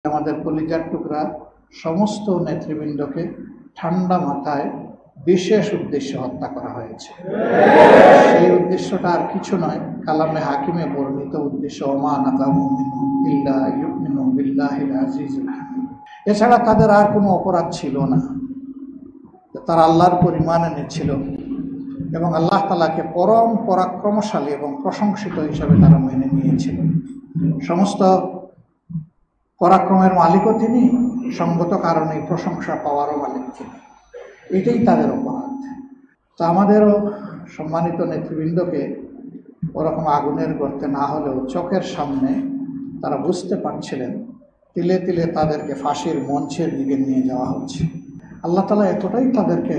আমাদের কলিজার টুকরা সমস্ত নেতৃবৃন্দকে ঠান্ডা মাথায় বিশেষ উদ্দেশ্যে হত্যা করা হয়েছে। সেই উদ্দেশ্যটা আর কিছু নয়, কালামে হাকিমে বর্ণিত উদ্দেশ্য ওমা নাকামু মিনহুম ইল্লা ইউমিনু বিল্লাহিল আজিজিল হামিদ। এছাড়া তাদের আর কোনো অপরাধ ছিল না, তারা আল্লাহর পরিমাণ এনেছিল এবং আল্লাহ তাআলাকে পরম পরাক্রমশালী এবং প্রশংসিত হিসাবে তারা মেনে নিয়েছিল। সমস্ত পরাক্রমের মালিকও তিনি, সঙ্গত কারণে প্রশংসা পাওয়ারও মালিক তিনি। এটাই তাদের অপরাধ। তো আমাদেরও সম্মানিত নেতৃবৃন্দকে ওরকম আগুনের গর্তে না হলেও চোখের সামনে তারা বুঝতে পারছিলেন তিলে তিলে তাদেরকে ফাঁসির মঞ্চের দিকে নিয়ে যাওয়া হচ্ছে। আল্লাহ তাআলা এতটাই তাদেরকে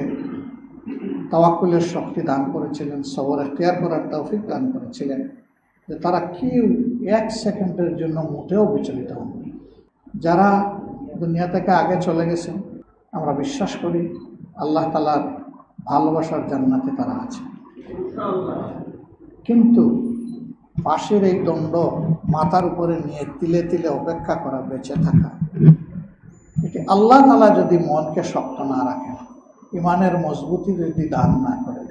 তাওয়াক্কুলের শক্তি দান করেছিলেন, সবর এখতিয়ার করার তৌফিক দান করেছিলেন যে তারা কেউ এক সেকেন্ডের জন্য মোটেও বিচলিত হননি। যারা দুনিয়া থেকে আগে চলে গেছেন আমরা বিশ্বাস করি আল্লাহ তাআলার ভালোবাসার জান্নাতে তারা আছে, কিন্তু ফাঁসির এই দণ্ড মাথার উপরে নিয়ে তিলে তিলে অপেক্ষা করা, বেঁচে থাকা, এটি আল্লাহ তাআলা যদি মনকে শক্ত না রাখেন, ইমানের মজবুতি যদি দান না করে,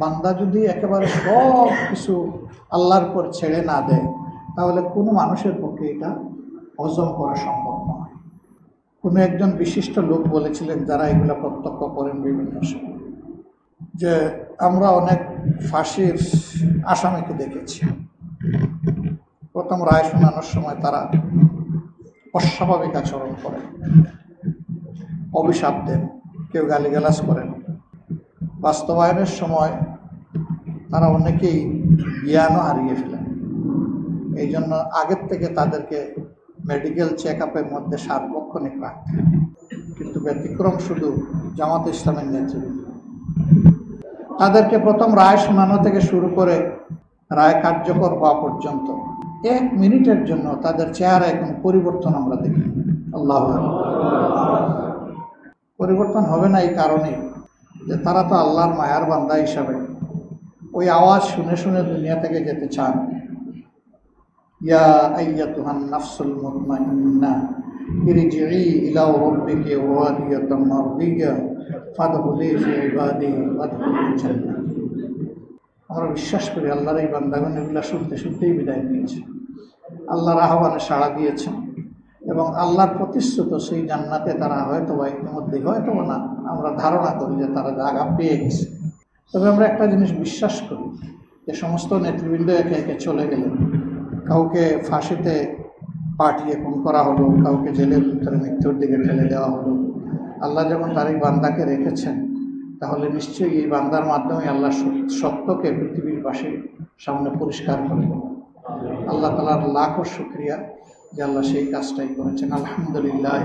বান্দা যদি একেবারে সব কিছু আল্লাহর উপর ছেড়ে না দেয়, তাহলে কোনো মানুষের পক্ষে এটা হজম করা সম্ভব নয়। কোনো একজন বিশিষ্ট লোক বলেছিলেন, যারা এগুলো প্রত্যক্ষ করেন বিভিন্ন সময়, যে আমরা অনেক ফাঁসির আসামিকে দেখেছি, প্রথম রায় শোনানোর সময় তারা অস্বাভাবিক আচরণ করেন, অভিশাপ দেন, কেউ গালিগালাজ করেন। বাস্তবায়নের সময় তারা অনেকেই জ্ঞানও হারিয়ে ফেলেন। এই জন্য আগের থেকে তাদেরকে মেডিকেল চেক আপের মধ্যে সার্বক্ষণিক রাখতেন। কিন্তু ব্যতিক্রম শুধু জামাত ইসলামের নেতৃবৃন্দ। তাদেরকে প্রথম রায় শোনানো থেকে শুরু করে রায় কার্যকর হওয়া পর্যন্ত 1 মিনিটের জন্য তাদের চেহারায় কোনো পরিবর্তন আমরা দেখি। আল্লাহু আকবার। পরিবর্তন হবে না এই কারণেই যে তারা তো আল্লাহর মায়ার বান্দা হিসাবে ওই আওয়াজ শুনে শুনে দুনিয়া থেকে যেতে চান। ইয়া আইয়াতুহান নাফসুল মুতমাইন্নাহ ইরজিই ইলা রাব্বিকি রাদিয়াতাম মারদিয়া ফাদখুলি ফি ইবাদি ওয়াদখুলিল জান্নাহ। আমরা বিশ্বাস করি আল্লাহর এই বান্দাগণ এগুলা শুনতে শুনতেই বিদায় নিয়েছে, আল্লাহর আহ্বানে সাড়া দিয়েছেন এবং আল্লাহর প্রতিশ্রুত সেই জান্নাতে তারা হয়তো বা ইতিমধ্যে হয়তো না, আমরা ধারণা করি যে তারা জায়গা পেয়ে গেছে। তবে আমরা একটা জিনিস বিশ্বাস করি যে সমস্ত নেতৃবৃন্দ একে একে চলে গেলেন, কাউকে ফাঁসিতে পাঠিয়ে খুন করা হলো, কাউকে জেলের ভিতরে মৃত্যুর দিকে ঠেলে দেওয়া হলো। আল্লাহ যখন তার এই বান্দাকে রেখেছেন, তাহলে নিশ্চয়ই এই বান্দার মাধ্যমে আল্লাহ সত্যকে পৃথিবীর বাসীর সামনে পরিষ্কার করবেন। আল্লাহ তাআলার লাখো শুকরিয়া যে আল্লাহ সেই কাজটাই করেছেন। আলহামদুলিল্লাহ।